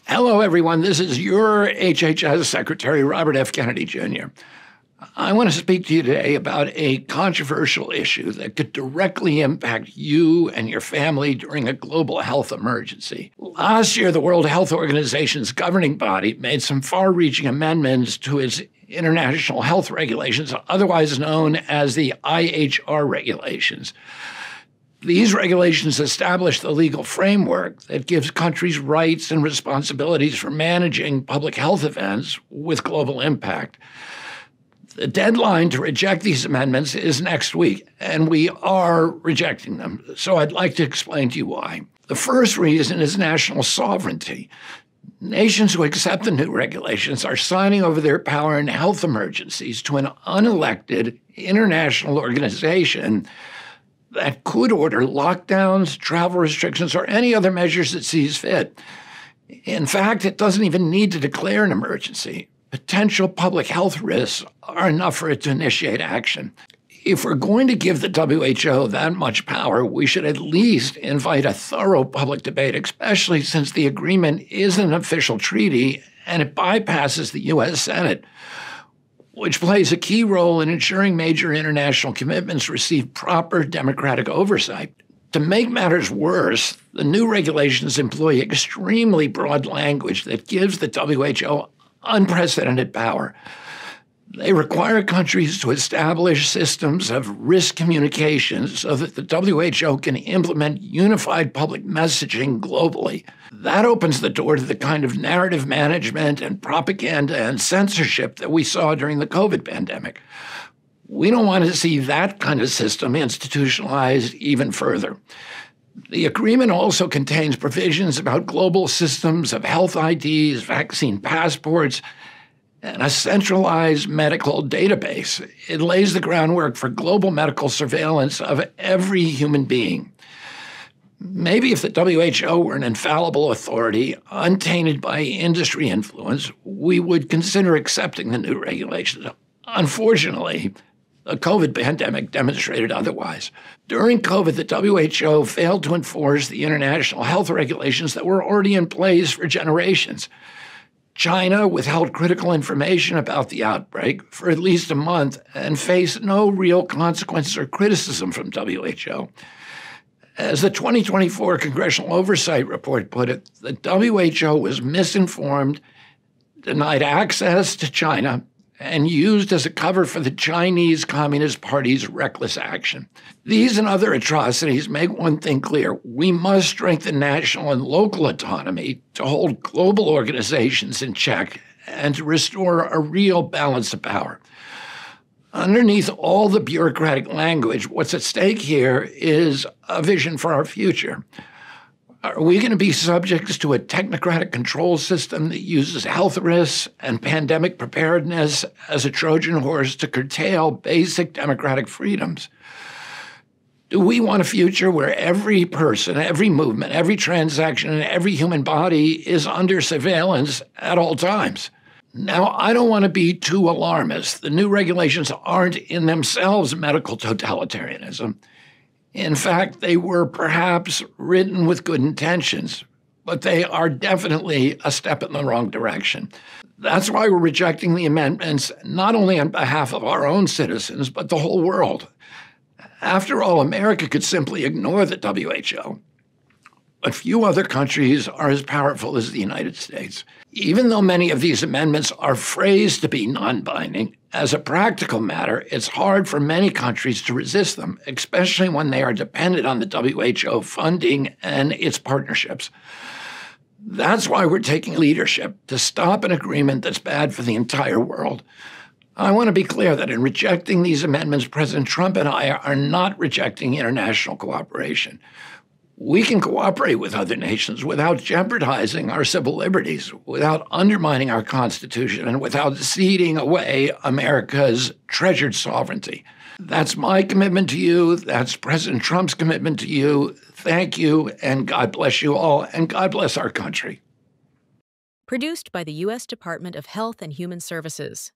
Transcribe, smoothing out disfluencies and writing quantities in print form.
Hello, everyone. This is your HHS Secretary, Robert F. Kennedy, Jr. I want to speak to you today about a controversial issue that could directly impact you and your family during a global health emergency. Last year, the World Health Organization's governing body made some far-reaching amendments to its international health regulations, otherwise known as the IHR regulations. These regulations establish the legal framework that gives countries rights and responsibilities for managing public health events with global impact. The deadline to reject these amendments is next week, and we are rejecting them. So I'd like to explain to you why. The first reason is national sovereignty. Nations who accept the new regulations are signing over their power in health emergencies to an unelected international organization that could order lockdowns, travel restrictions, or any other measures it sees fit. In fact, it doesn't even need to declare an emergency. Potential public health risks are enough for it to initiate action. If we're going to give the WHO that much power, we should at least invite a thorough public debate, especially since the agreement is an official treaty and it bypasses the U.S. Senate, which plays a key role in ensuring major international commitments receive proper democratic oversight. To make matters worse, the new regulations employ extremely broad language that gives the WHO unprecedented power. They require countries to establish systems of risk communication so that the WHO can implement unified public messaging globally. That opens the door to the kind of narrative management and propaganda and censorship that we saw during the COVID pandemic. We don't want to see that kind of system institutionalized even further. The agreement also contains provisions about global systems of health IDs, vaccine passports, and a centralized medical database. It lays the groundwork for global medical surveillance of every human being. Maybe if the WHO were an infallible authority, untainted by industry influence, we would consider accepting the new regulations. Unfortunately, the COVID pandemic demonstrated otherwise. During COVID, the WHO failed to enforce the international health regulations that were already in place for generations. China withheld critical information about the outbreak for at least a month and faced no real consequences or criticism from WHO. As the 2024 Congressional Oversight Report put it, the WHO was misinformed, denied access to China, and used as a cover for the Chinese Communist Party's reckless action. These and other atrocities make one thing clear. We must strengthen national and local autonomy to hold global organizations in check and to restore a real balance of power. Underneath all the bureaucratic language, what's at stake here is a vision for our future. Are we going to be subjects to a technocratic control system that uses health risks and pandemic preparedness as a Trojan horse to curtail basic democratic freedoms? Do we want a future where every person, every movement, every transaction, and every human body is under surveillance at all times? Now, I don't want to be too alarmist. The new regulations aren't in themselves medical totalitarianism. In fact, they were perhaps written with good intentions, but they are definitely a step in the wrong direction. That's why we're rejecting the amendments, not only on behalf of our own citizens, but the whole world. After all, America could simply ignore the WHO. But few other countries are as powerful as the United States. Even though many of these amendments are phrased to be non-binding, as a practical matter, it's hard for many countries to resist them, especially when they are dependent on the WHO funding and its partnerships. That's why we're taking leadership to stop an agreement that's bad for the entire world. I want to be clear that in rejecting these amendments, President Trump and I are not rejecting international cooperation. We can cooperate with other nations without jeopardizing our civil liberties, without undermining our Constitution, and without ceding away America's treasured sovereignty. That's my commitment to you. That's President Trump's commitment to you. Thank you, and God bless you all, and God bless our country. Produced by the U.S. Department of Health and Human Services.